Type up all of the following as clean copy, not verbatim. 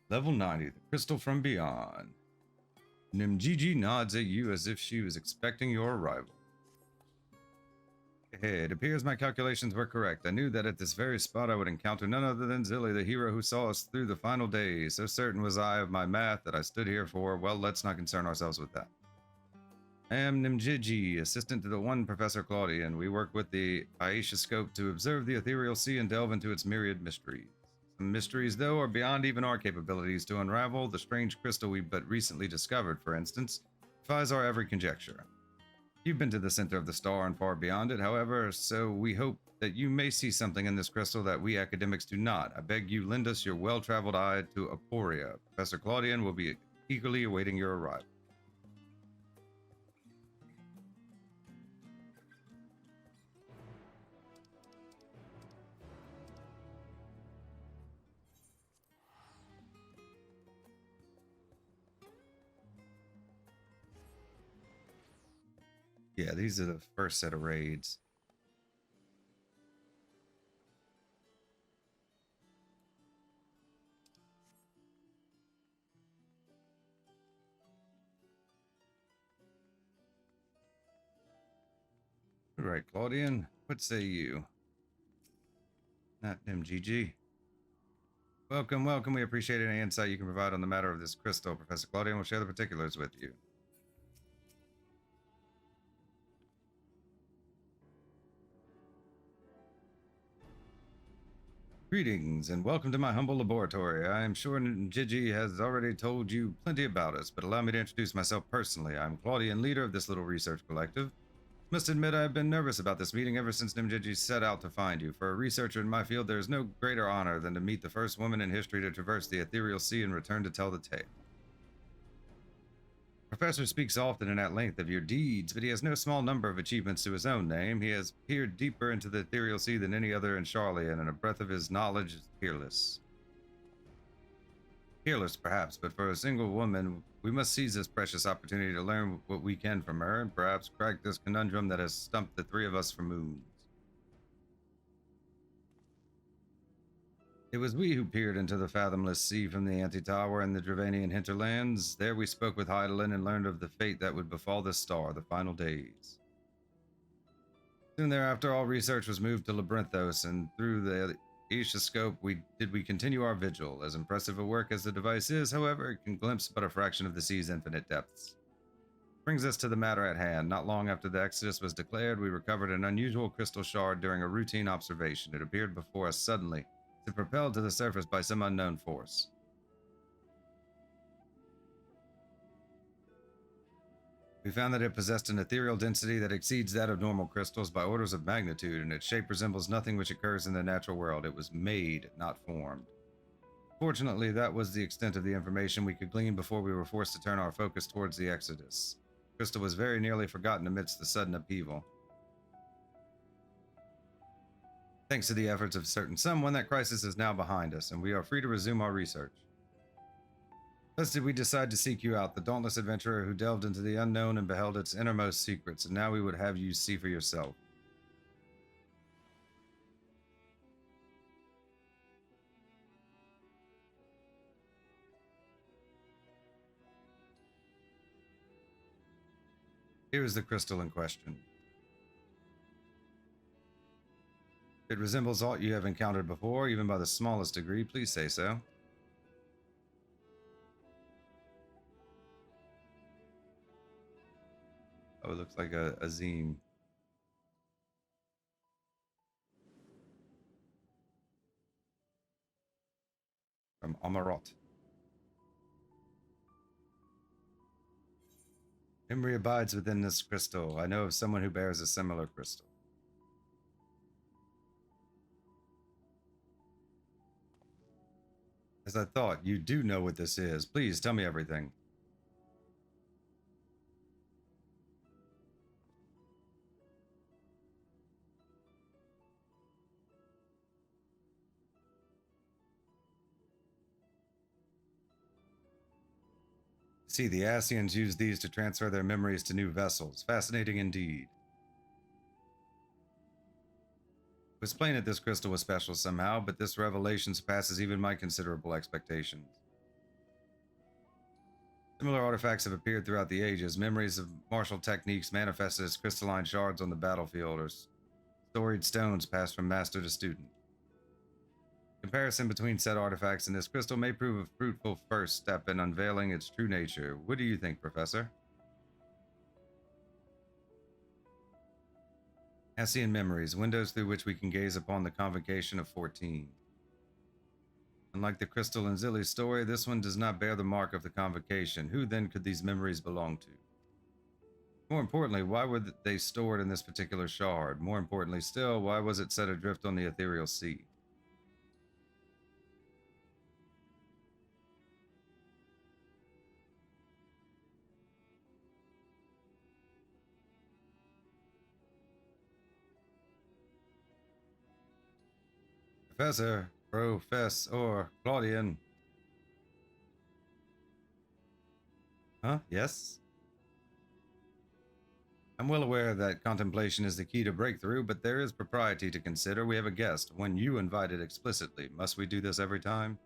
Level 90, the crystal from beyond. Nimjiji nods at you as if she was expecting your arrival. Hey, it appears my calculations were correct. I knew that at this very spot I would encounter none other than Zilly, the hero who saw us through the final days. So certain was I of my math that I stood here for. Well, let's not concern ourselves with that. I am Nimjiji, assistant to the one Professor Claudian. We work with the Aisha to observe the ethereal sea and delve into its myriad mysteries. Some mysteries, though, are beyond even our capabilities to unravel. The strange crystal we but recently discovered, for instance, defies our every conjecture. You've been to the center of the star and far beyond it, however, so we hope that you may see something in this crystal that we academics do not. I beg you lend us your well-traveled eye to Aporia. Professor Claudian will be eagerly awaiting your arrival. Yeah, these are the first set of raids. All right, Claudian, what say you? Not MGG. Welcome, welcome. We appreciate any insight you can provide on the matter of this crystal. Professor Claudian will share the particulars with you. Greetings and welcome to my humble laboratory. I am sure Njiji has already told you plenty about us, but allow me to introduce myself personally. I'm Claudian, leader of this little research collective. Must admit I have been nervous about this meeting ever since Nimjiji set out to find you. For a researcher in my field, there is no greater honor than to meet the first woman in history to traverse the ethereal sea and return to tell the tale. Professor speaks often and at length of your deeds, but he has no small number of achievements to his own name. He has peered deeper into the ethereal sea than any other in Charlian, and a breadth of his knowledge is peerless. Peerless, perhaps, but for a single woman, we must seize this precious opportunity to learn what we can from her, and perhaps crack this conundrum that has stumped the three of us for moons. It was we who peered into the fathomless sea from the Anti-Tower and the Dravanian hinterlands. There we spoke with Hydaelyn and learned of the fate that would befall this star, the final days. Soon thereafter, all research was moved to Labyrinthos, and through the Aisha we continue our vigil. As impressive a work as the device is, however, it can glimpse but a fraction of the sea's infinite depths. Brings us to the matter at hand. Not long after the Exodus was declared, we recovered an unusual crystal shard during a routine observation. It appeared before us suddenly, propelled to the surface by some unknown force. We found that it possessed an ethereal density that exceeds that of normal crystals by orders of magnitude, and its shape resembles nothing which occurs in the natural world. It was made, not formed. Fortunately, that was the extent of the information we could glean before we were forced to turn our focus towards the Exodus. The crystal was very nearly forgotten amidst the sudden upheaval. Thanks to the efforts of certain someone, that crisis is now behind us, and we are free to resume our research. Thus did we decide to seek you out, the dauntless adventurer who delved into the unknown and beheld its innermost secrets, and now we would have you see for yourself. Here is the crystal in question. It resembles aught you have encountered before, even by the smallest degree. Please say so. Oh, it looks like a Azim. From Amarot. Memory abides within this crystal. I know of someone who bears a similar crystal. As I thought, you do know what this is. Please tell me everything. See, the Asians use these to transfer their memories to new vessels. Fascinating indeed. It was plain that this crystal was special somehow, but this revelation surpasses even my considerable expectations. Similar artifacts have appeared throughout the ages. Memories of martial techniques manifested as crystalline shards on the battlefield or storied stones passed from master to student. Comparison between said artifacts and this crystal may prove a fruitful first step in unveiling its true nature. What do you think, Professor? Hassian memories, windows through which we can gaze upon the convocation of 14. Unlike the crystal in Zilly's story, this one does not bear the mark of the convocation. Who then could these memories belong to? More importantly, why were they stored in this particular shard? More importantly still, why was it set adrift on the ethereal sea? Professor, or Claudian. Huh? Yes? I'm well aware that contemplation is the key to breakthrough, but there is propriety to consider. We have a guest, one you invited explicitly. Must we do this every time?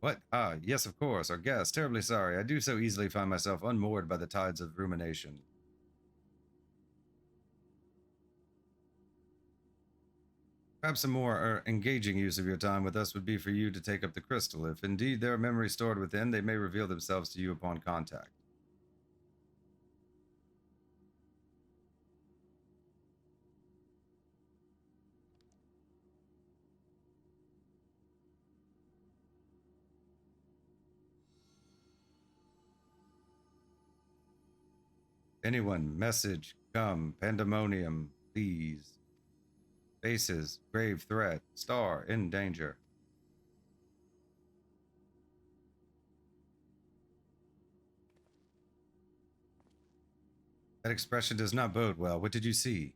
What? Ah, yes, of course, our guest. Terribly sorry. I do so easily find myself unmoored by the tides of rumination. Perhaps some more engaging use of your time with us would be for you to take up the crystal. If indeed there are memories stored within, they may reveal themselves to you upon contact. Anyone, message, come, pandemonium, please. Faces, grave threat, star, in danger. That expression does not bode well. What did you see?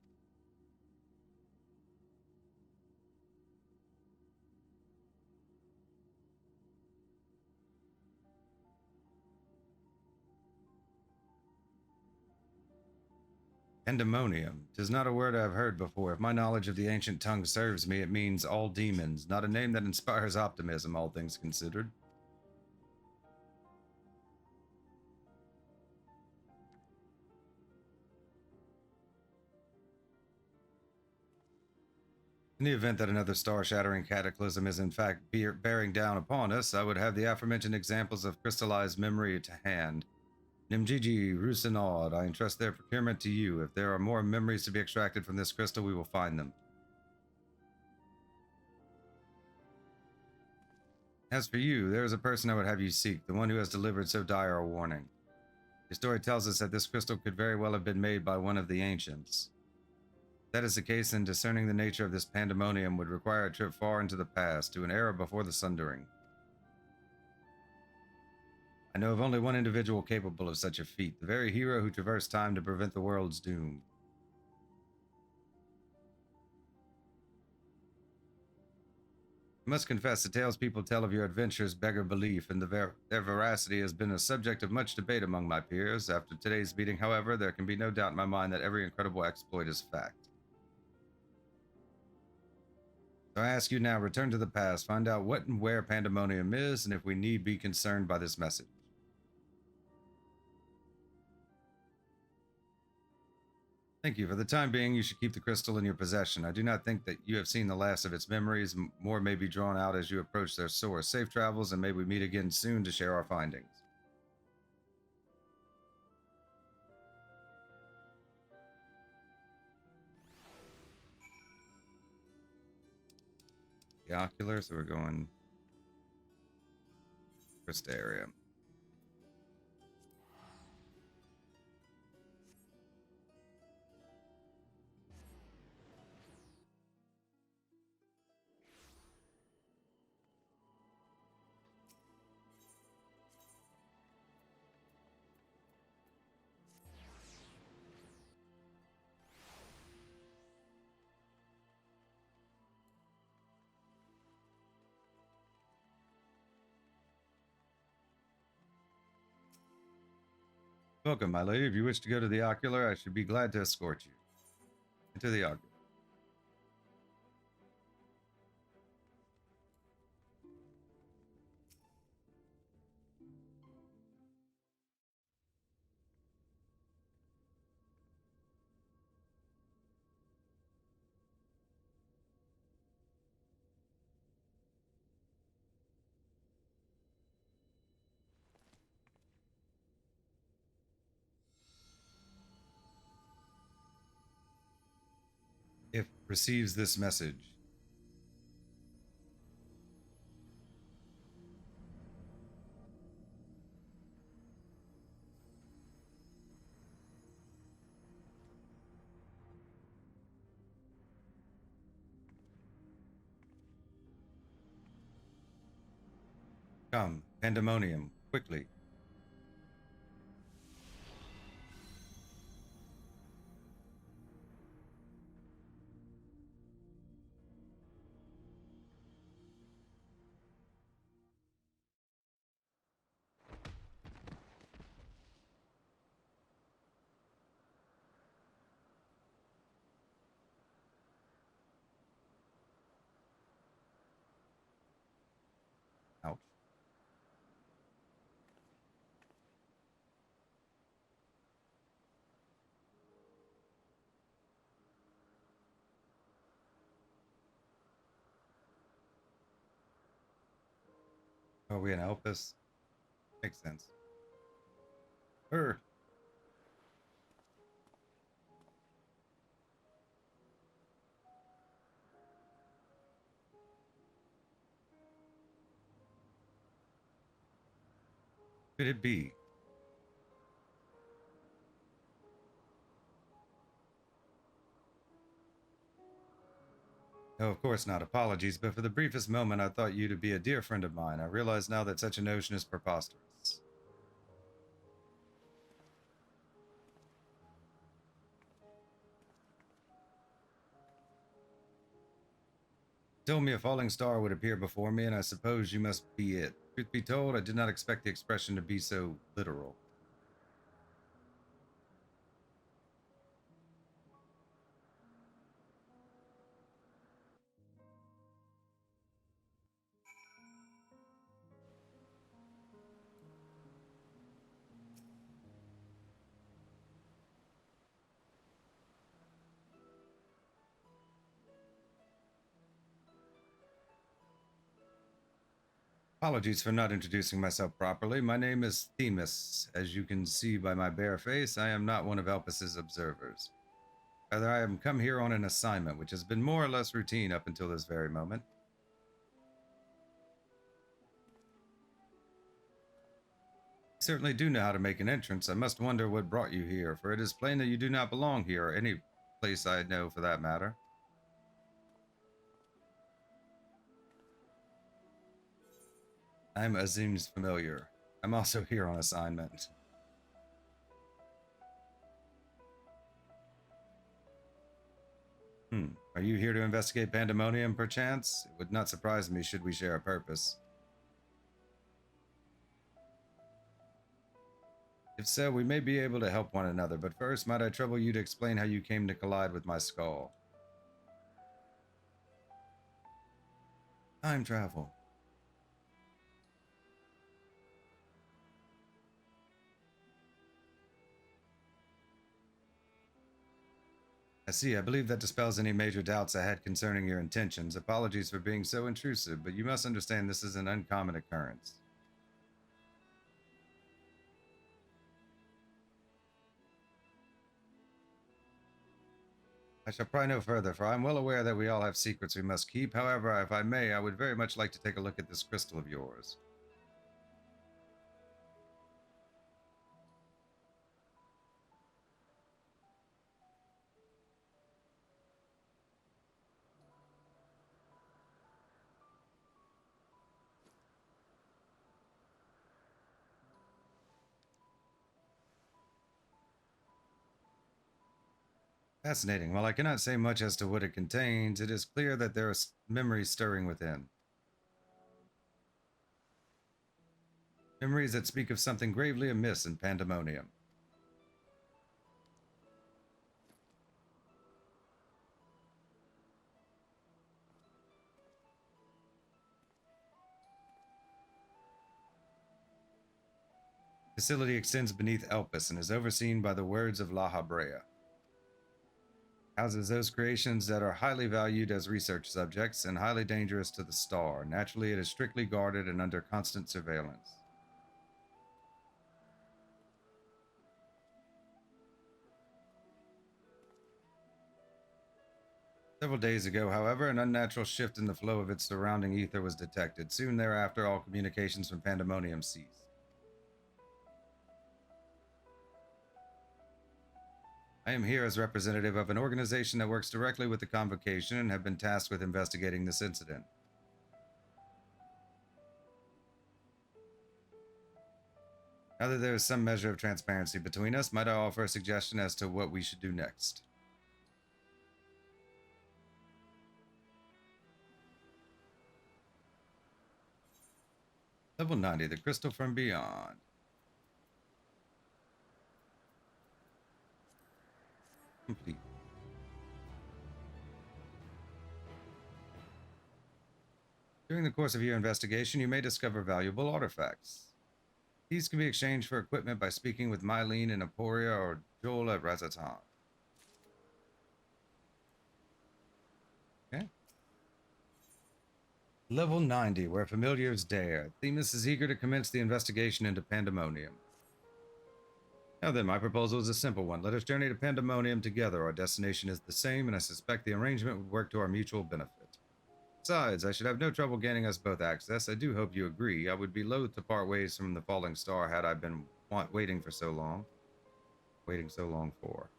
Pandemonium. 'Tis not a word I have heard before. If my knowledge of the ancient tongue serves me, it means all demons. Not a name that inspires optimism, all things considered. In the event that another star-shattering cataclysm is in fact bearing down upon us, I would have the aforementioned examples of crystallized memory to hand. Nimjiji, Rusinod, I entrust their procurement to you. If there are more memories to be extracted from this crystal, we will find them. As for you, there is a person I would have you seek, the one who has delivered so dire a warning. Your story tells us that this crystal could very well have been made by one of the ancients. If that is the case, then discerning the nature of this pandemonium would require a trip far into the past, to an era before the Sundering. I know of only one individual capable of such a feat, the very hero who traversed time to prevent the world's doom. I must confess, the tales people tell of your adventures beggar belief, and their veracity has been a subject of much debate among my peers. After today's meeting, however, there can be no doubt in my mind that every incredible exploit is fact. So I ask you now, return to the past, find out what and where Pandemonium is, and if we need be concerned by this message. Thank you. For the time being, you should keep the crystal in your possession. I do not think that you have seen the last of its memories. More may be drawn out as you approach their source. Safe travels, and may we meet again soon to share our findings. The ocular, so we're going Crystal area. Welcome, my lady. If you wish to go to the ocular, I should be glad to escort you into the ocular. if receives this message. Come, Pandæmonium, quickly. Ouch. Are we in Elpis? Makes sense. Er. Could it be? No, of course not. Apologies, but for the briefest moment I thought you to be a dear friend of mine. I realize now that such a notion is preposterous. Told me a falling star would appear before me, and I suppose you must be it. Truth be told, I did not expect the expression to be so literal. Apologies for not introducing myself properly. My name is Themis. As you can see by my bare face, I am not one of Elpis's observers. Rather, I am come here on an assignment, which has been more or less routine up until this very moment. You certainly do know how to make an entrance. I must wonder what brought you here, for it is plain that you do not belong here, or any place I know for that matter. I'm Azim's familiar. I'm also here on assignment. Are you here to investigate Pandæmonium, perchance? It would not surprise me should we share a purpose. If so, we may be able to help one another, but first, might I trouble you to explain how you came to collide with my skull? Time travel. I see. I believe that dispels any major doubts I had concerning your intentions. Apologies for being so intrusive, but you must understand this is an uncommon occurrence. I shall pry no further, for I am well aware that we all have secrets we must keep. However, if I may, I would very much like to take a look at this crystal of yours. Fascinating. While I cannot say much as to what it contains, it is clear that there are memories stirring within. Memories that speak of something gravely amiss in Pandæmonium. The facility extends beneath Elpis and is overseen by the words of La Habrea. Houses those creations that are highly valued as research subjects and highly dangerous to the star. Naturally, it is strictly guarded and under constant surveillance. Several days ago, however, an unnatural shift in the flow of its surrounding ether was detected. Soon thereafter, all communications from Pandæmonium ceased. I am here as representative of an organization that works directly with the Convocation and have been tasked with investigating this incident. Now that there is some measure of transparency between us, might I offer a suggestion as to what we should do next? Level 90, the Crystal from Beyond. Complete. During the course of your investigation, you may discover valuable artifacts. These can be exchanged for equipment by speaking with Mylene in Aporia or Joel at Razatan. Okay. Level 90, where familiars dare. Themis is eager to commence the investigation into Pandæmonium. Now then, my proposal is a simple one. Let us journey to Pandæmonium together. Our destination is the same, and I suspect the arrangement would work to our mutual benefit. Besides, I should have no trouble gaining us both access. I do hope you agree. I would be loath to part ways from the falling star had I been waiting so long for.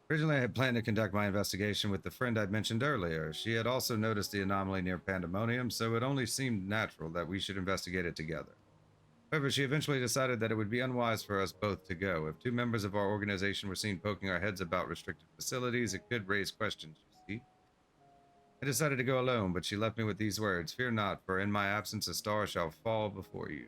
Originally, I had planned to conduct my investigation with the friend I'd mentioned earlier. She had also noticed the anomaly near Pandæmonium, so it only seemed natural that we should investigate it together. However, she eventually decided that it would be unwise for us both to go. If two members of our organization were seen poking our heads about restricted facilities, it could raise questions, you see. I decided to go alone, but she left me with these words: "Fear not, for in my absence a star shall fall before you."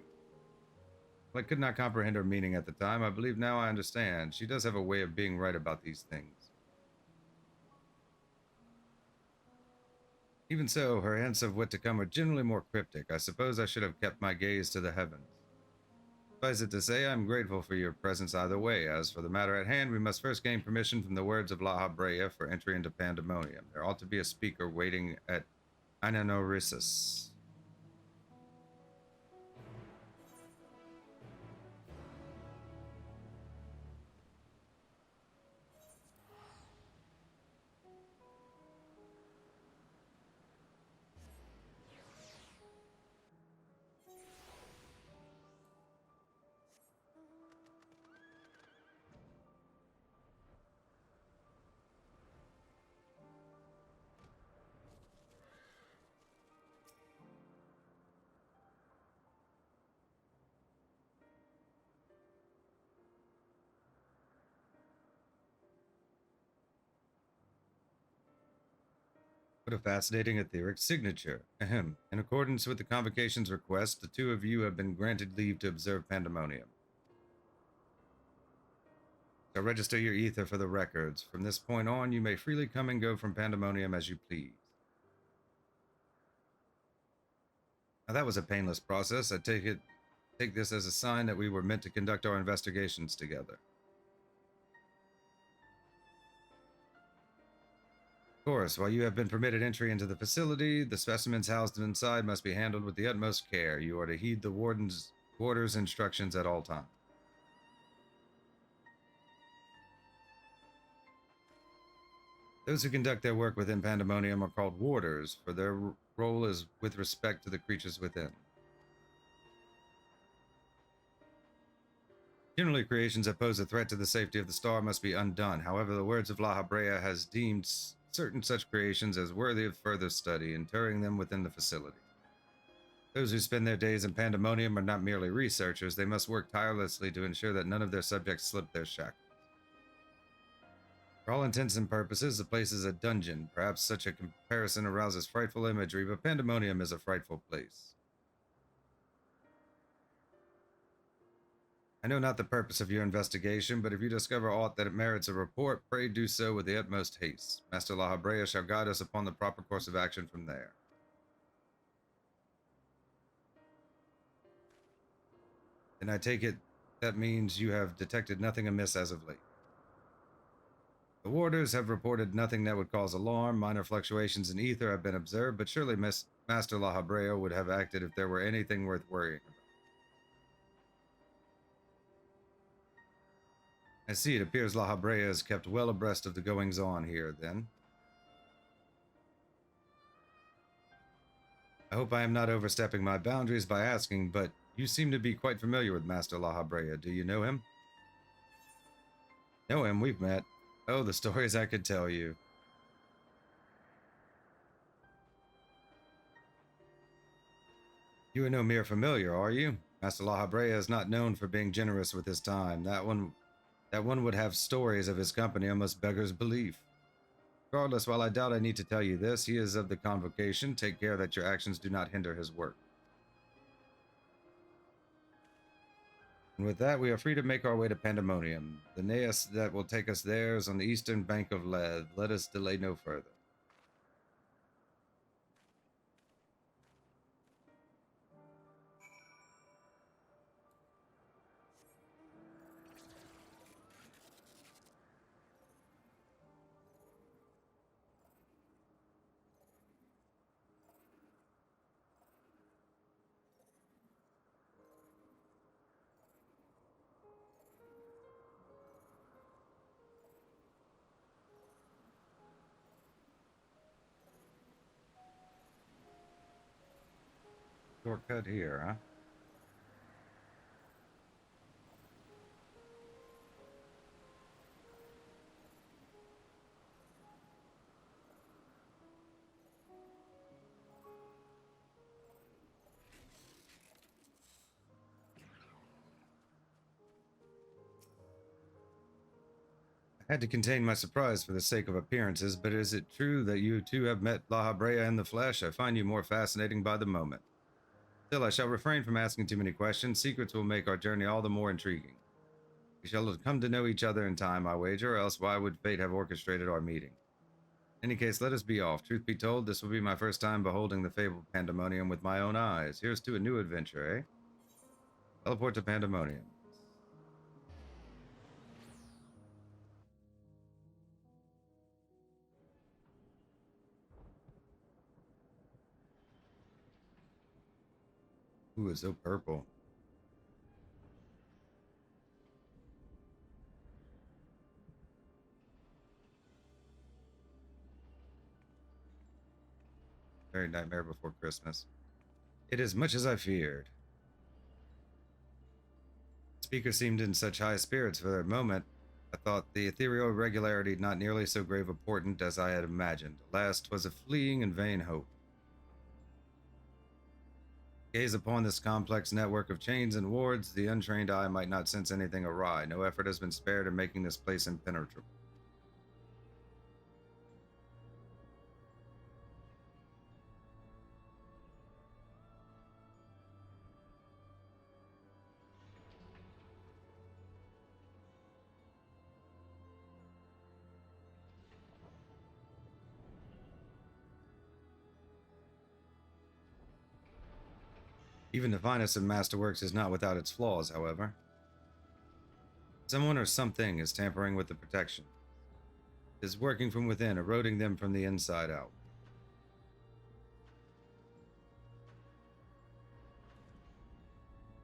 Well, I could not comprehend her meaning at the time. I believe now I understand. She does have a way of being right about these things. Even so, her hints of what to come are generally more cryptic. I suppose I should have kept my gaze to the heavens. Suffice it to say, I am grateful for your presence either way. As for the matter at hand, we must first gain permission from the words of La Habrea for entry into Pandæmonium. There ought to be a speaker waiting at Inanorissus. What a fascinating etheric signature. Ahem. In accordance with the Convocation's request, the two of you have been granted leave to observe Pandæmonium. So register your ether for the records. From this point on, you may freely come and go from Pandæmonium as you please. Now that was a painless process. I take this as a sign that we were meant to conduct our investigations together. Of course, while you have been permitted entry into the facility, the specimens housed inside must be handled with the utmost care. You are to heed the warden's orders and instructions at all times. Those who conduct their work within Pandæmonium are called warders, for their role is with respect to the creatures within. Generally, creations that pose a threat to the safety of the star must be undone. However, the words of La Habrea has deemed certain such creations as worthy of further study, interring them within the facility. Those who spend their days in Pandæmonium are not merely researchers. They must work tirelessly to ensure that none of their subjects slip their shackles. For all intents and purposes, the place is a dungeon. Perhaps such a comparison arouses frightful imagery, but Pandæmonium is a frightful place. I know not the purpose of your investigation, but if you discover aught that it merits a report, pray do so with the utmost haste. Master La Habrea shall guide us upon the proper course of action from there. And I take it that means you have detected nothing amiss as of late. The warders have reported nothing that would cause alarm. Minor fluctuations in ether have been observed, but surely Master La Habrea would have acted if there were anything worth worrying about. I see. It appears La Habrea is kept well abreast of the goings-on here, then. I hope I am not overstepping my boundaries by asking, but you seem to be quite familiar with Master La Habrea. Do you know him? Know him, we've met. Oh, the stories I could tell you. You are no mere familiar, are you? Master La Habrea is not known for being generous with his time. That one would have stories of his company almost beggars belief. Regardless, while I doubt I need to tell you this, he is of the convocation. Take care that your actions do not hinder his work. And with that, we are free to make our way to Pandæmonium. The naos that will take us there is on the eastern bank of Leth. Let us delay no further. Shortcut here, huh? I had to contain my surprise for the sake of appearances, but is it true that you two have met La Habrea in the flesh? I find you more fascinating by the moment. Still, I shall refrain from asking too many questions. Secrets will make our journey all the more intriguing. We shall come to know each other in time, I wager, or else why would fate have orchestrated our meeting? In any case, let us be off. Truth be told, this will be my first time beholding the fabled Pandæmonium with my own eyes. Here's to a new adventure, eh? Teleport to Pandæmonium. Ooh, it's so purple. Very Nightmare Before Christmas. It is much as I feared. The speaker seemed in such high spirits for a moment. I thought the ethereal irregularity not nearly so grave a portent as I had imagined. Alas, 'twas a fleeting and vain hope. Gaze upon this complex network of chains and wards, the untrained eye might not sense anything awry. No effort has been spared in making this place impenetrable. Even the finest of masterworks is not without its flaws, however. Someone or something is tampering with the protection. It is working from within, eroding them from the inside out.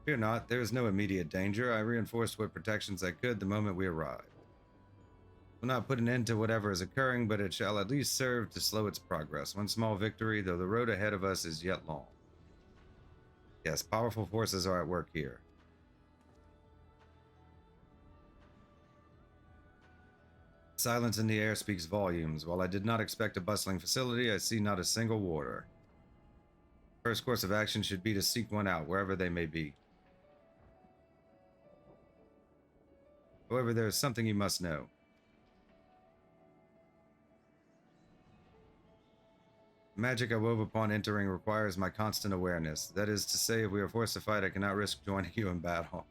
Fear not, there is no immediate danger. I reinforced what protections I could the moment we arrived. Will not put an end to whatever is occurring, but it shall at least serve to slow its progress. One small victory, though the road ahead of us is yet long. Yes, powerful forces are at work here. Silence in the air speaks volumes. While I did not expect a bustling facility, I see not a single warder. First course of action should be to seek one out, wherever they may be. However, there is something you must know. The magic I wove upon entering requires my constant awareness. That is to say, if we are forced to fight, I cannot risk joining you in battle.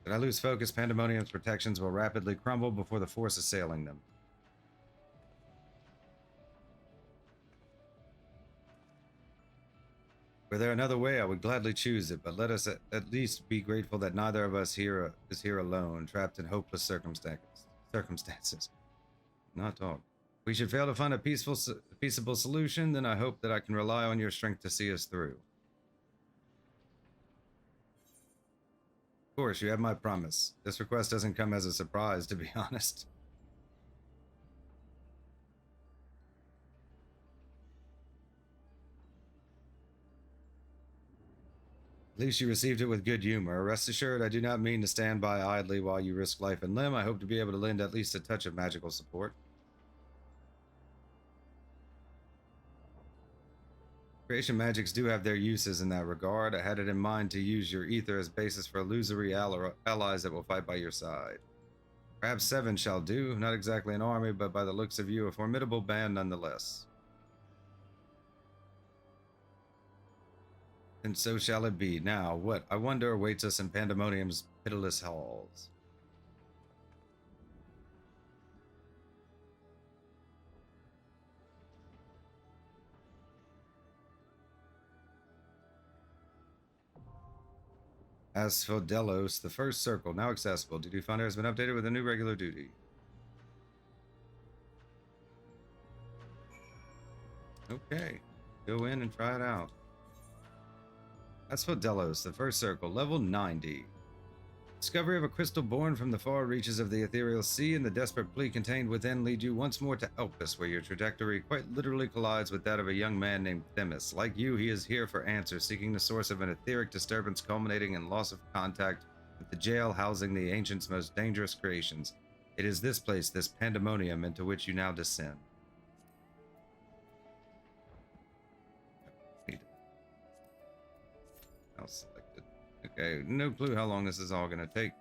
If I lose focus, Pandæmonium's protections will rapidly crumble before the force assailing them. Were there another way, I would gladly choose it, but let us at least be grateful that neither of us here is here alone, trapped in hopeless circumstances. Not talk. If we should fail to find a peaceable solution, then I hope that I can rely on your strength to see us through. Of course, you have my promise. This request doesn't come as a surprise, to be honest. At least you received it with good humor. Rest assured, I do not mean to stand by idly while you risk life and limb. I hope to be able to lend at least a touch of magical support. Creation magics do have their uses in that regard. I had it in mind to use your ether as basis for illusory allies that will fight by your side. Perhaps 7 shall do. Not exactly an army, but by the looks of you, a formidable band nonetheless. And so shall it be. Now, what, I wonder, awaits us in Pandæmonium's pitiless halls? Asphodelos, the first circle, now accessible. Duty finder has been updated with a new regular duty. Okay, go in and try it out. Asphodelos, the first circle, level 90. Discovery of a crystal born from the far reaches of the ethereal sea and the desperate plea contained within lead you once more to Elpis, where your trajectory quite literally collides with that of a young man named Themis. Like you, he is here for answers, seeking the source of an etheric disturbance culminating in loss of contact with the jail housing the ancient's most dangerous creations. It is this place, this Pandæmonium, into which you now descend. Now selected. Okay, no clue how long this is all going to take.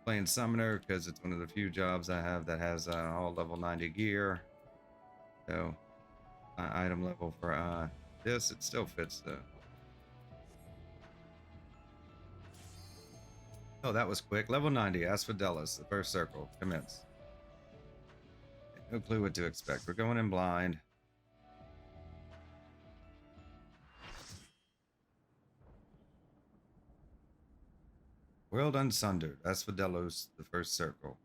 Playing Summoner because it's one of the few jobs I have that has all level 90 gear. So, item level for this, it still fits though. Oh, that was quick. Level 90, Asphodelos, the first circle. Commence. No clue what to expect. We're going in blind. World Unsundered, Asphodelos, the first circle.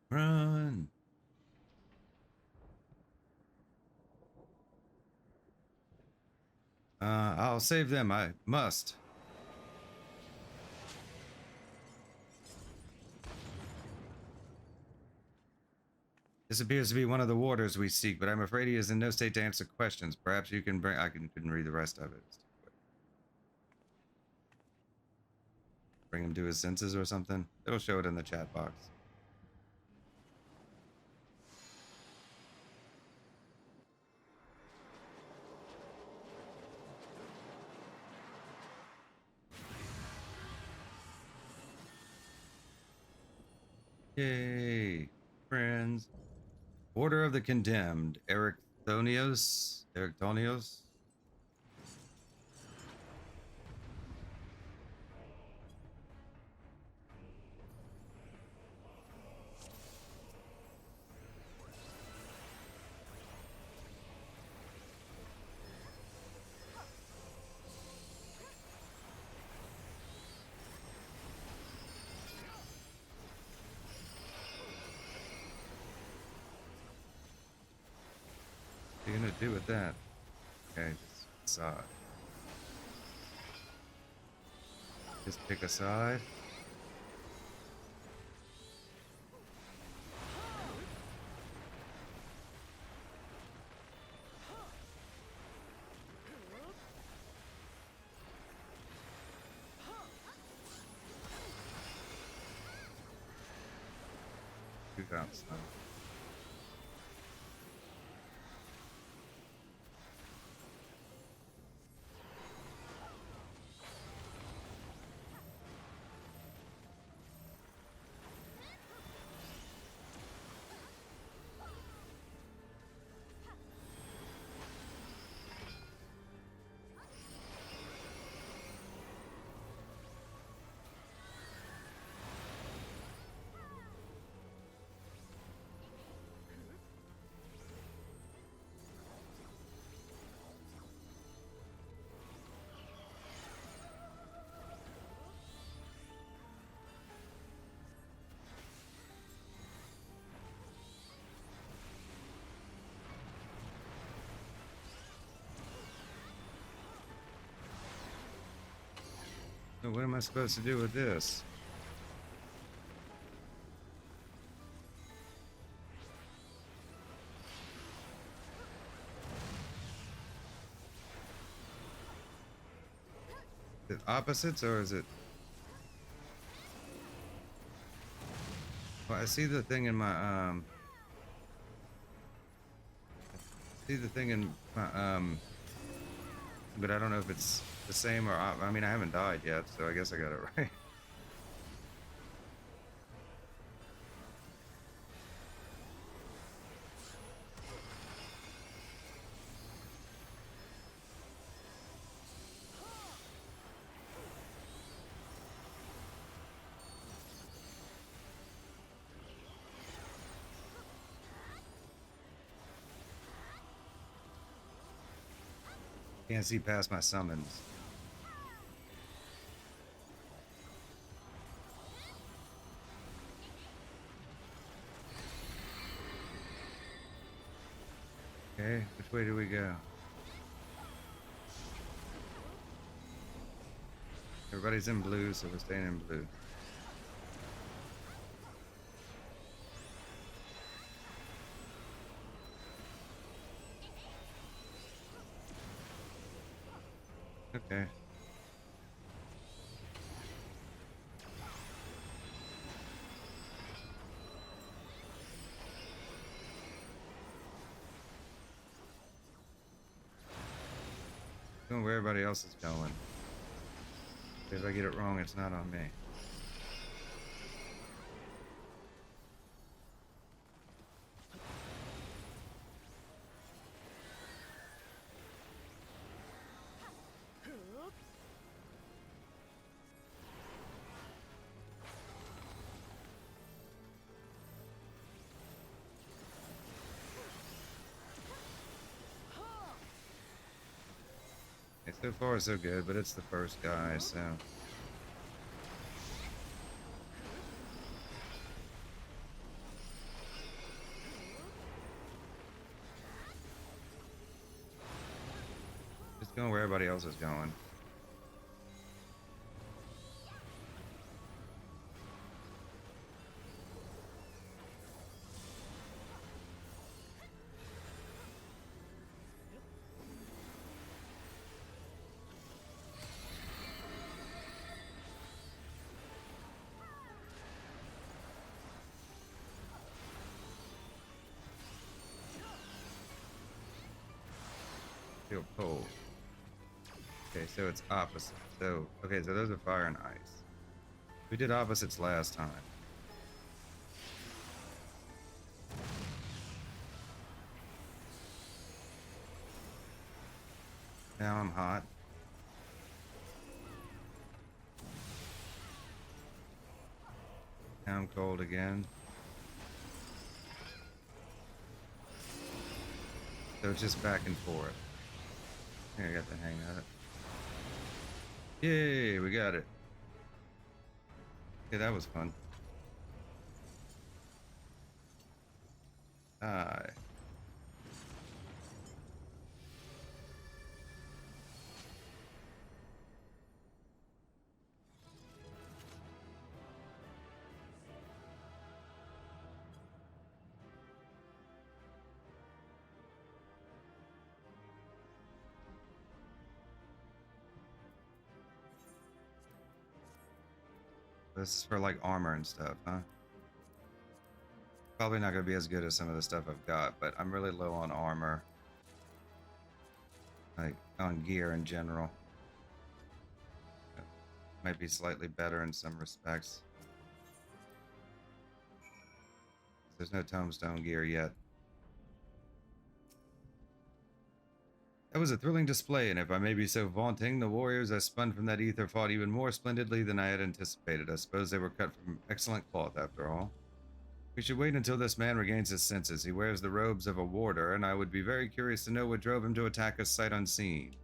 Run! I'll save them. I must. This appears to be one of the warders we seek, but I'm afraid he is in no state to answer questions. Perhaps you can bring... I couldn't read the rest of it. Bring him to his senses or something. It'll show it in the chat box. Yay, friends. Order of the Condemned, Ericthonios. What are you gonna do with that? Okay, just side. Just pick a side. Do that stuff. So what am I supposed to do with this? opposites or is it? Well, I see the thing in my see the thing in my but I don't know if it's the same or I mean I haven't died yet, so I guess I got it right. Can't see past my summons. Okay, which way do we go? Everybody's in blue, so we're staying in blue. Okay. Going where everybody else is going. If I get it wrong, it's not on me. Okay, so far so good, but it's the first guy, so... Just going where everybody else is going. Feel cold. Okay, so it's opposite. So, okay, so those are fire and ice. We did opposites last time. Now I'm hot. Now I'm cold again. So it's just back and forth. Here, I got the hang of it. Yay, we got it. Okay, that was fun. Aye. This is for like armor and stuff, huh? Probably not gonna be as good as some of the stuff I've got, but I'm really low on armor. Like on gear in general. Might be slightly better in some respects. There's no tombstone gear yet. That was a thrilling display, and if I may be so vaunting, the warriors I spun from that ether fought even more splendidly than I had anticipated. I suppose they were cut from excellent cloth, after all. We should wait until this man regains his senses. He wears the robes of a warder, and I would be very curious to know what drove him to attack us sight unseen.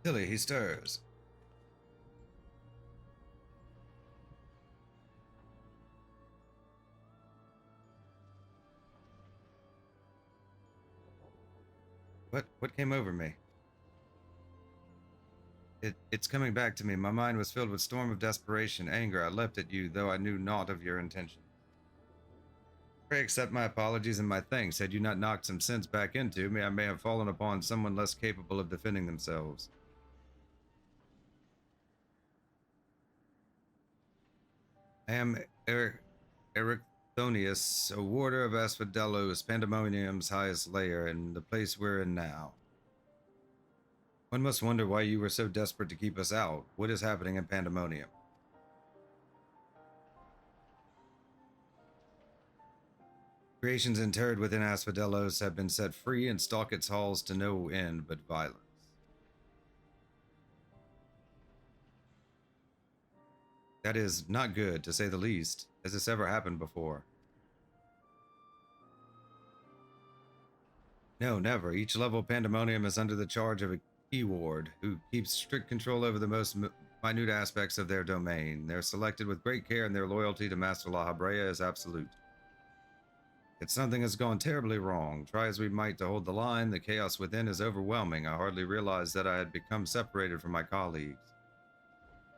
Tilly, he stirs. What came over me? It's coming back to me. My mind was filled with storm of desperation, anger. I leapt at you, though I knew naught of your intention. Pray accept my apologies and my thanks. Had you not knocked some sense back into me, I may have fallen upon someone less capable of defending themselves. I am Ericthonius, a warder of Asphodelos, Pandæmonium's highest layer, in the place we're in now. One must wonder why you were so desperate to keep us out. What is happening in Pandæmonium? Creations interred within Asphodelos have been set free and stalk its halls to no end but violence. That is not good, to say the least. Has this ever happened before? No, never. Each level of Pandæmonium is under the charge of a key ward who keeps strict control over the most minute aspects of their domain. They're selected with great care and their loyalty to Master La Habrea is absolute. Yet something has gone terribly wrong. Try as we might to hold the line, the chaos within is overwhelming. I hardly realized that I had become separated from my colleagues.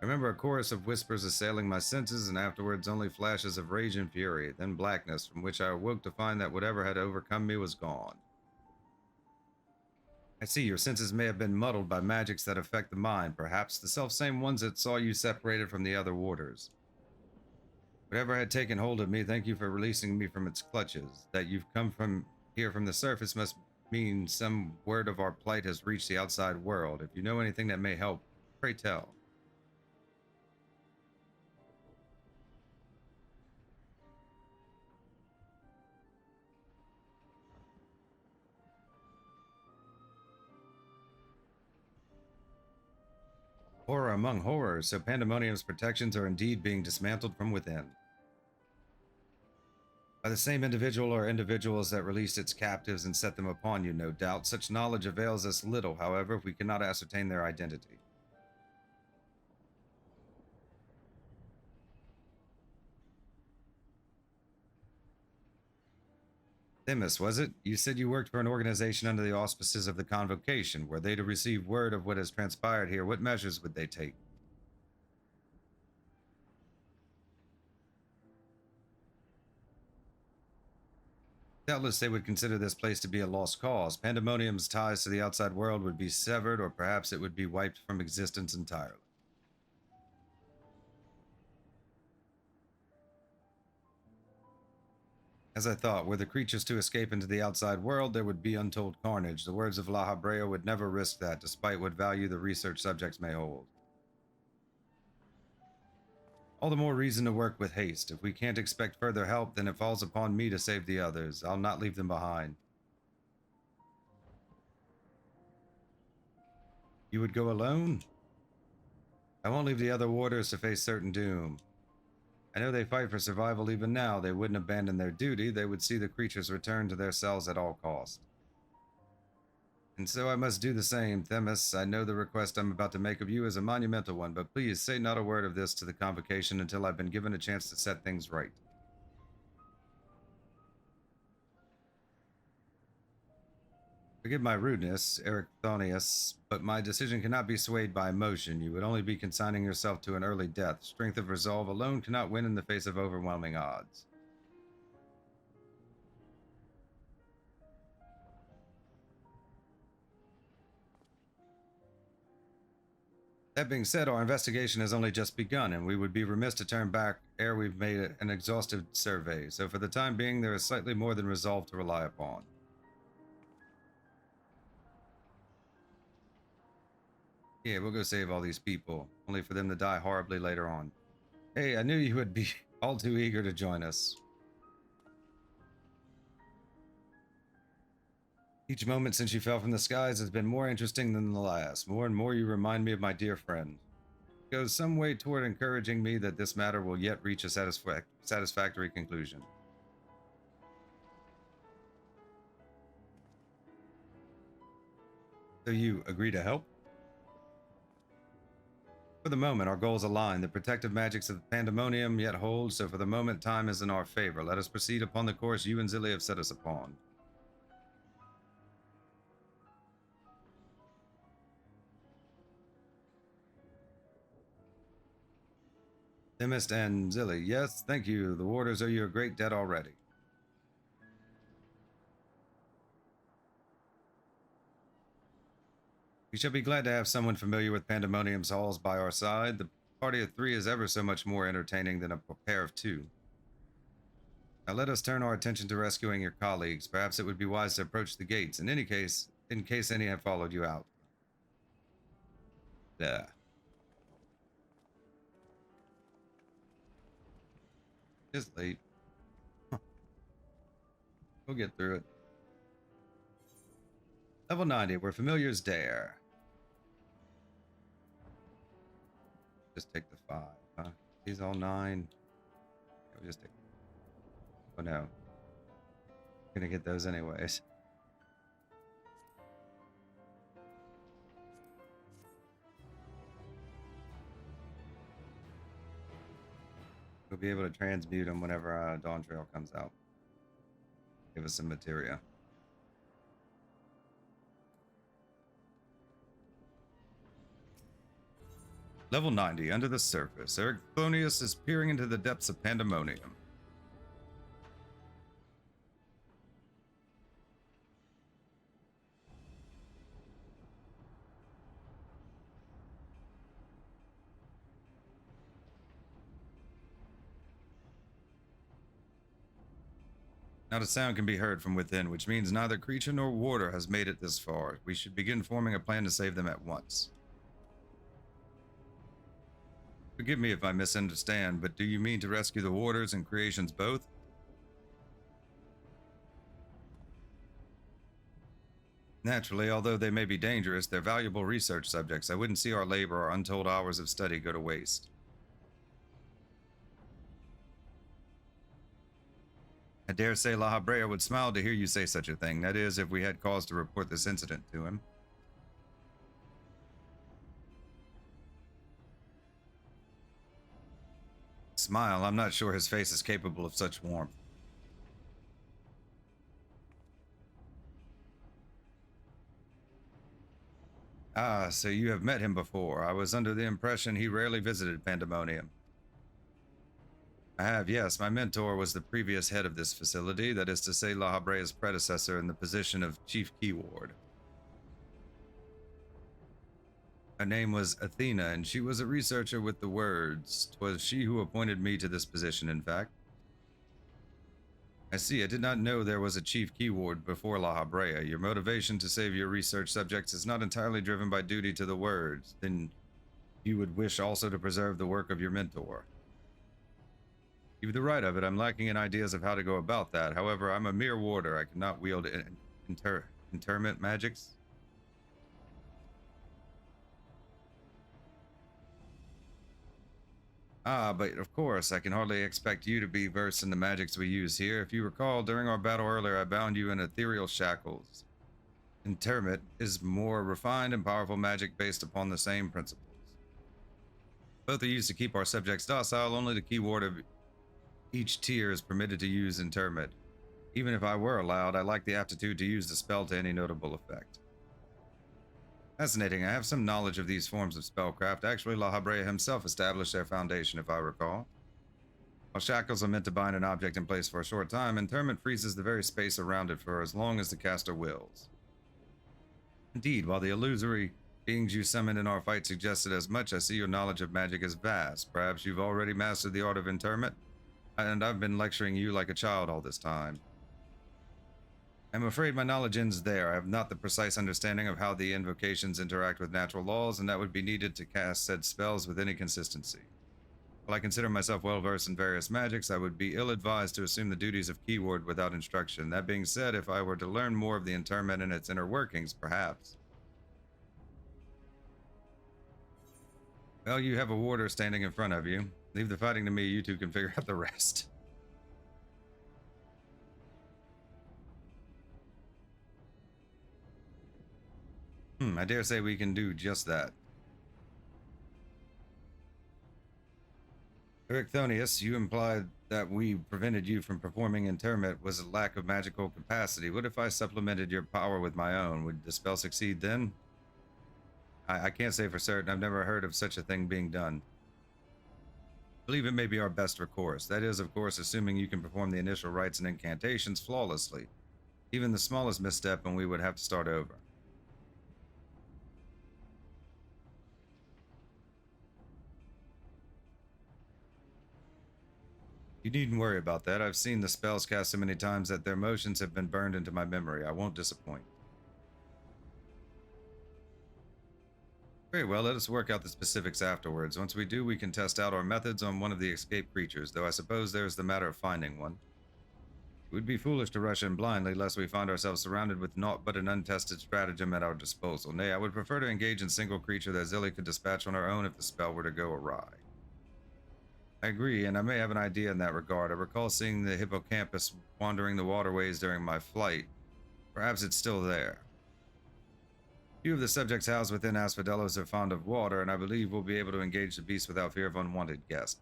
I remember a chorus of whispers assailing my senses, and afterwards only flashes of rage and fury, then blackness, from which I awoke to find that whatever had overcome me was gone. I see your senses may have been muddled by magics that affect the mind, perhaps the self-same ones that saw you separated from the other warders. Whatever had taken hold of me, thank you for releasing me from its clutches. That you've come from here from the surface must mean some word of our plight has reached the outside world. If you know anything that may help, pray tell. Horror among horrors, so Pandæmonium's protections are indeed being dismantled from within. By the same individual or individuals that released its captives and set them upon you, no doubt. Such knowledge avails us little, however, if we cannot ascertain their identity. Themis, was it? You said you worked for an organization under the auspices of the Convocation. Were they to receive word of what has transpired here, what measures would they take? Doubtless they would consider this place to be a lost cause. Pandæmonium's ties to the outside world would be severed, or perhaps it would be wiped from existence entirely. As I thought, were the creatures to escape into the outside world, there would be untold carnage. The words of La Habrea would never risk that, despite what value the research subjects may hold. All the more reason to work with haste. If we can't expect further help, then it falls upon me to save the others. I'll not leave them behind. You would go alone? I won't leave the other warders to face certain doom. I know they fight for survival even now. They wouldn't abandon their duty. They would see the creatures return to their cells at all cost. And so I must do the same. Themis, I know the request I'm about to make of you is a monumental one, but please say not a word of this to the Convocation until I've been given a chance to set things right. Forgive my rudeness, Ericthonius, but my decision cannot be swayed by emotion. You would only be consigning yourself to an early death. Strength of resolve alone cannot win in the face of overwhelming odds. That being said, our investigation has only just begun, and we would be remiss to turn back ere we've made an exhaustive survey. So for the time being, there is slightly more than resolve to rely upon. Yeah, we'll go save all these people, only for them to die horribly later on. Hey, I knew you would be all too eager to join us. Each moment since you fell from the skies has been more interesting than the last. More and more you remind me of my dear friend. It goes some way toward encouraging me that this matter will yet reach a satisfactory conclusion. So you agree to help? For the moment, our goals align. The protective magics of Pandæmonium yet hold, so for the moment, time is in our favor. Let us proceed upon the course you and Zilly have set us upon. Themist and Zilly. Yes, thank you. The warders owe you a great debt already. We shall be glad to have someone familiar with Pandæmonium's halls by our side. The party of 3 is ever so much more entertaining than a pair of 2. Now let us turn our attention to rescuing your colleagues. Perhaps it would be wise to approach the gates. In case any have followed you out. Yeah. It's late. We'll get through it. Level 90, where familiars dare. Just take the 5, huh? These all 9. Yeah, we'll just take. Oh no. Gonna get those anyways. We'll be able to transmute them whenever Dawn Trail comes out. Give us some materia. Level 90, under the surface. Asphodelos is peering into the depths of Pandæmonium. Not a sound can be heard from within, which means neither creature nor warder has made it this far. We should begin forming a plan to save them at once. Forgive me if I misunderstand, but do you mean to rescue the warders and creations both? Naturally, although they may be dangerous, they're valuable research subjects. I wouldn't see our labor or untold hours of study go to waste. I dare say La Habrea would smile to hear you say such a thing. That is, if we had cause to report this incident to him. Smile. I'm not sure his face is capable of such warmth. Ah, so you have met him before. I was under the impression he rarely visited Pandæmonium. I have, yes. My mentor was the previous head of this facility, that is to say, La Habrea's predecessor in the position of Chief Key Ward. Her name was Athena, and she was a researcher with the words. 'Twas she who appointed me to this position, in fact. I see. I did not know there was a Chief Key Ward before La Habrea. Your motivation to save your research subjects is not entirely driven by duty to the words. Then you would wish also to preserve the work of your mentor. You've the right of it. I'm lacking in ideas of how to go about that. However, I'm a mere warder. I cannot wield interment magics. Ah, but of course, I can hardly expect you to be versed in the magics we use here. If you recall, during our battle earlier, I bound you in ethereal shackles. Interment is more refined and powerful magic based upon the same principles. Both are used to keep our subjects docile. Only the key ward of each tier is permitted to use interment. Even if I were allowed, I lack the aptitude to use the spell to any notable effect. Fascinating. I have some knowledge of these forms of spellcraft. Actually, La Habrea himself established their foundation, if I recall. While shackles are meant to bind an object in place for a short time, interment freezes the very space around it for as long as the caster wills. Indeed, while the illusory beings you summoned in our fight suggested as much, I see your knowledge of magic is vast. Perhaps you've already mastered the art of interment, and I've been lecturing you like a child all this time. I'm afraid my knowledge ends there. I have not the precise understanding of how the invocations interact with natural laws, and that would be needed to cast said spells with any consistency. While I consider myself well versed in various magics, I would be ill-advised to assume the duties of keyword without instruction. That being said, if I were to learn more of the interment and its inner workings, perhaps. Well, you have a warder standing in front of you. Leave the fighting to me. You two can figure out the rest. I dare say we can do just that. Ericthonius, you implied that we prevented you from performing interment was a lack of magical capacity. What if I supplemented your power with my own? Would the spell succeed then? I can't say for certain. I've never heard of such a thing being done. believe it may be our best recourse. That is, of course, assuming you can perform the initial rites and incantations flawlessly. Even the smallest misstep and we would have to start over. You needn't worry about that. I've seen the spells cast so many times that their motions have been burned into my memory. I won't disappoint. Very well, let us work out the specifics afterwards. Once we do, we can test out our methods on one of the escaped creatures, though I suppose there's the matter of finding one. It would be foolish to rush in blindly, lest we find ourselves surrounded with naught but an untested stratagem at our disposal. Nay, I would prefer to engage in single creature that Zilly could dispatch on her own if the spell were to go awry. I agree, and I may have an idea in that regard. I recall seeing the hippocampus wandering the waterways during my flight. Perhaps it's still there. Few of the subjects housed within Asphodelos are fond of water, and I believe we'll be able to engage the beast without fear of unwanted guests.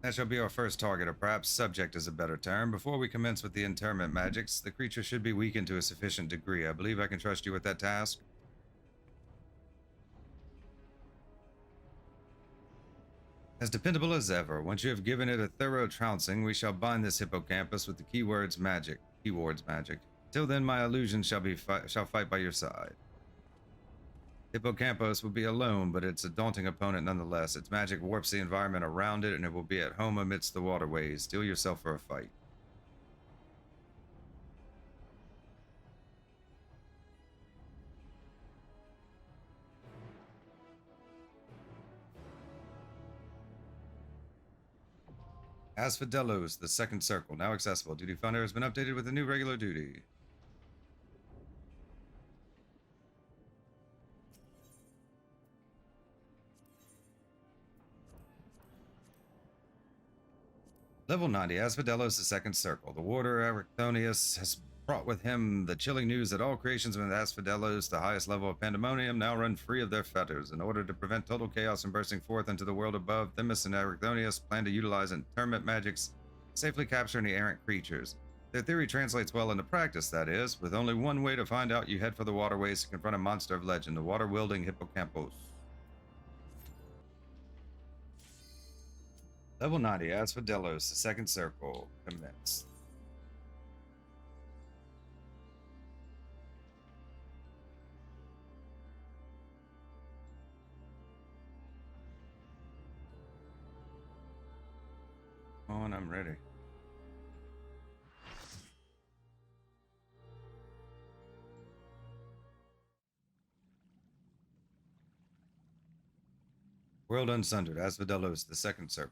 That shall be our first target, or perhaps subject is a better term. Before we commence with the interment magics, the creature should be weakened to a sufficient degree. I believe I can trust you with that task. As dependable as ever. Once you have given it a thorough trouncing, we shall bind this hippocampus with the keywords magic. Till then, my illusions shall fight by your side. Hippocampus will be alone, but it's a daunting opponent nonetheless. Its magic warps the environment around it, and it will be at home amidst the waterways. Steel yourself for a fight. Asphodelos, the second circle, now accessible. Duty Finder has been updated with a new regular duty. Level 90, Asphodelos, the second circle. The warder Arachthonius has brought with him the chilling news that all creations within Asphodelos, the highest level of Pandæmonium, now run free of their fetters. In order to prevent total chaos from bursting forth into the world above, Themis and Arachthonius plan to utilize interment magics to safely capture any errant creatures. Their theory translates well into practice, that is. With only one way to find out, you head for the waterways to confront a monster of legend, the water-wielding hippocampus. Level 90, Asphodelos, the second circle, commence. On, I'm ready. World Unsundered, Asphodelos, the second circle.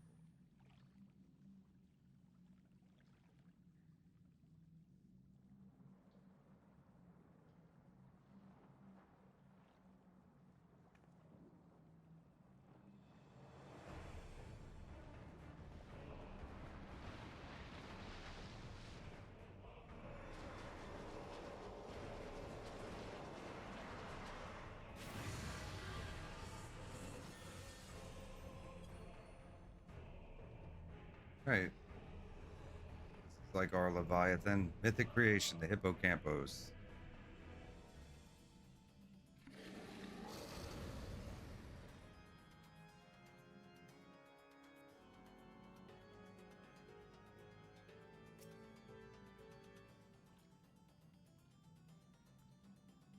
Right. This is like our Leviathan. Mythic creation, the hippocampus.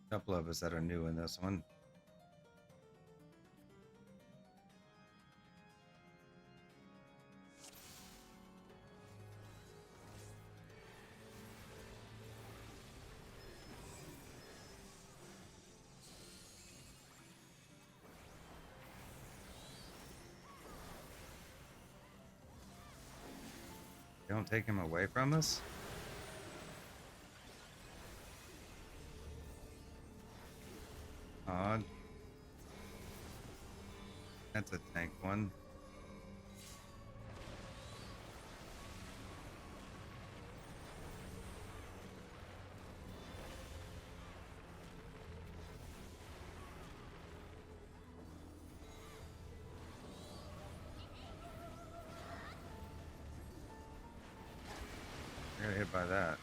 A couple of us that are new in this one. Don't take him away from us? Odd. That's a tank one. I got hit by that.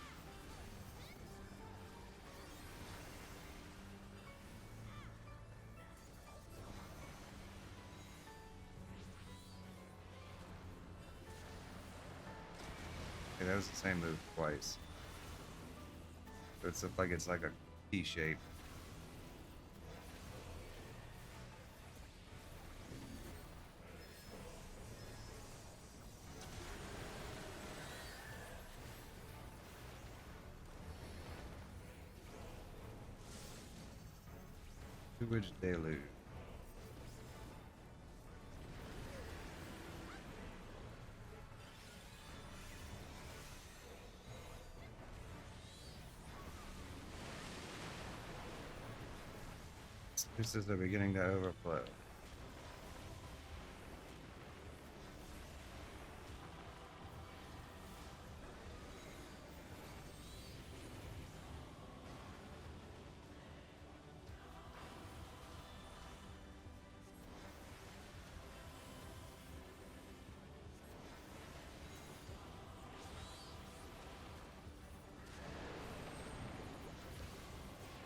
Okay, that was the same move twice. So it's like a T shape. Sewage deluge. Sluices are beginning to overflow.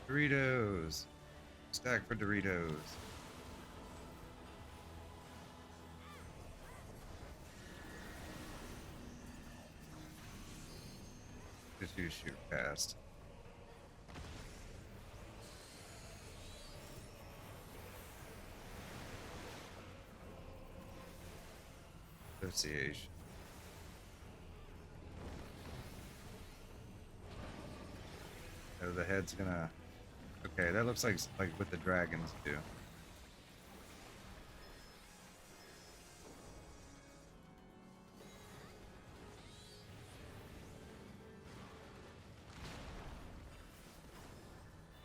Doritos. Stack for Doritos. Just use shoot past. Association. So the head's gonna. Okay, that looks like what the dragons do.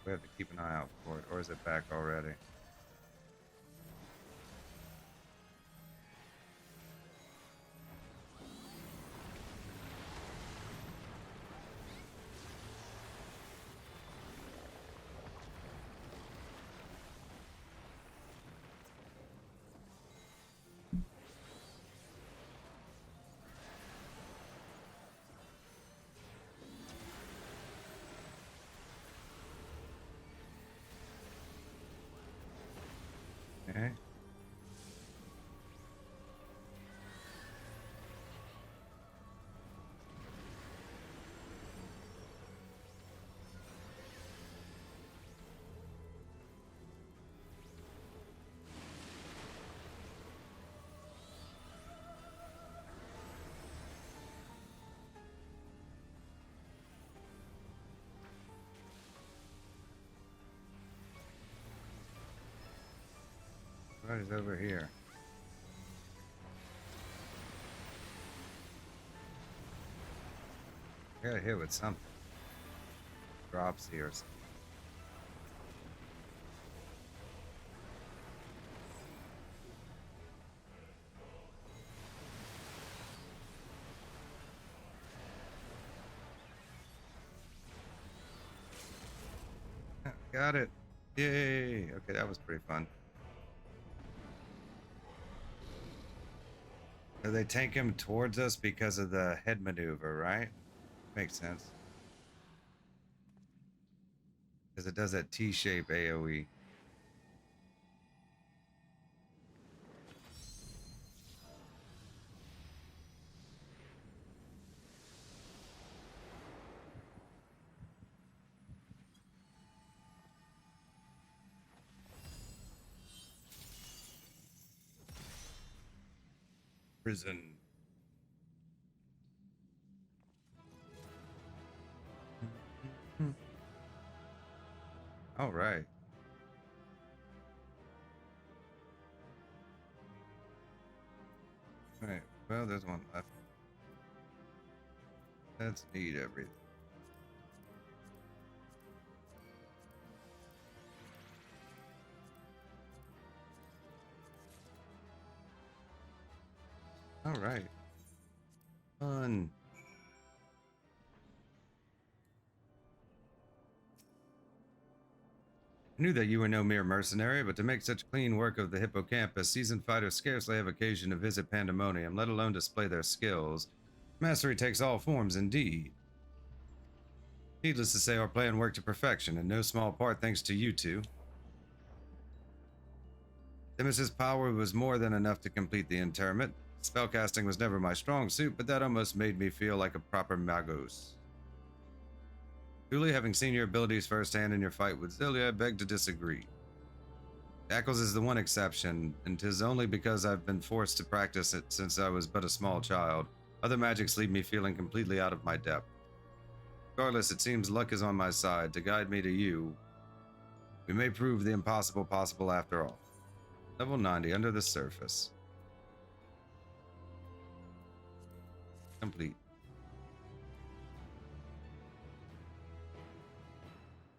We have to keep an eye out for it, or is it back already? Okay. What is over here? I got hit with something. Drops here. Got it. Yay. Okay, that was pretty fun. So they tank him towards us because of the head maneuver, right? Makes sense. Because it does that T-shape AoE. Prison. All right. All right. Well, there's one left. Let's eat everything. All right. Fun. I knew that you were no mere mercenary, but to make such clean work of the hippocampus, seasoned fighters scarcely have occasion to visit Pandæmonium, let alone display their skills. Mastery takes all forms indeed. Needless to say, our plan worked to perfection, in no small part thanks to you two. Demis's power was more than enough to complete the interment. Spellcasting was never my strong suit, but that almost made me feel like a proper magos. Truly, having seen your abilities firsthand in your fight with Zillia, I beg to disagree. Shackles is the one exception, and 'tis only because I've been forced to practice it since I was but a small child. Other magics leave me feeling completely out of my depth. Regardless, it seems luck is on my side to guide me to you. We may prove the impossible possible after all. Level 90, under the surface. Complete.